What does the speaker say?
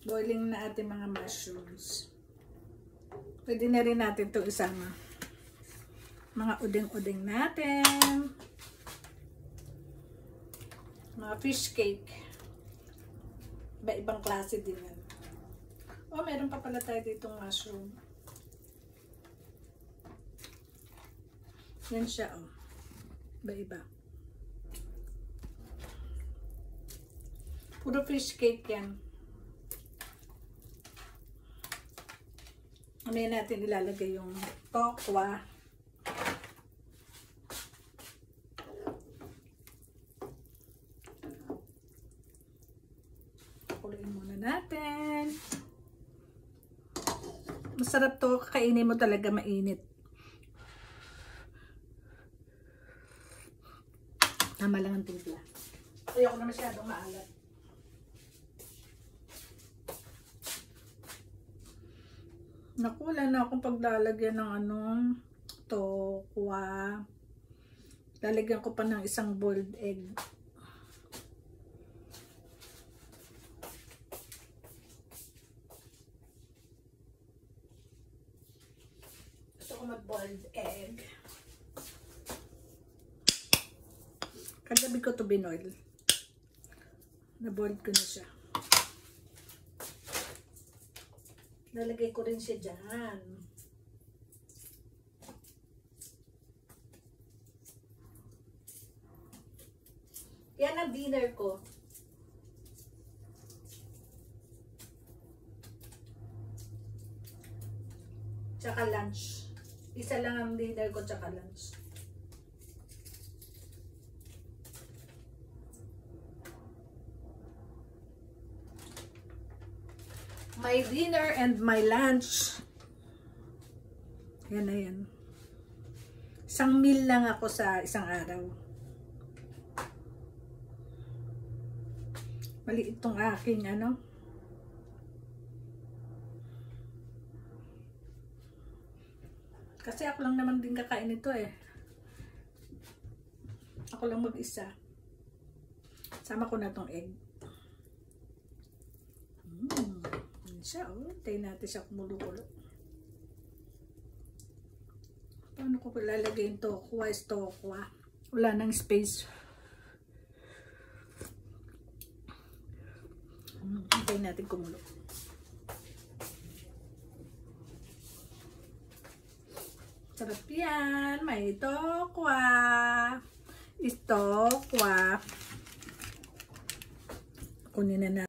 Boiling na ating mga mushrooms. Pwede na rin natin ito isama. Mga uding-uding natin. Mga fish cake. Iba-ibang klase din yan. Oh, meron pa pala tayo ditong mushroom. Yan siya, oh. Iba-iba. Puro fish cake yan. Mamaya natin ilalagay yung tokwa. Kuluin muna natin. Masarap to, kakainin mo talaga mainit. Tama lang ang timpla. Ayoko na masyadong maalat. Naku, wala na akong paglalagyan ng tokwa. Lalagyan ko pa ng isang boiled egg. Gusto ko mag-boiled egg. Kagabi ko to binoil. Na-boiled ko na siya. Lalagay ko rin siya dyan. Yan ang dinner ko. Tsaka lunch. Isa lang ang dinner ko tsaka lunch. My dinner and my lunch. Yan na yan. Isang meal lang ako sa isang araw. Maliit tong aking Kasi ako lang naman din kakain ito eh. Ako lang mag-isa. Sama ko na tong egg. Siya, oh. Tayo natin siya kumulo-kulo. Paano ko lalagay yung tokwa? Tokwa. Wala nang space. Tayo natin kumulo. Sarap yan. May tokwa. Tokwa. Kunin na natin.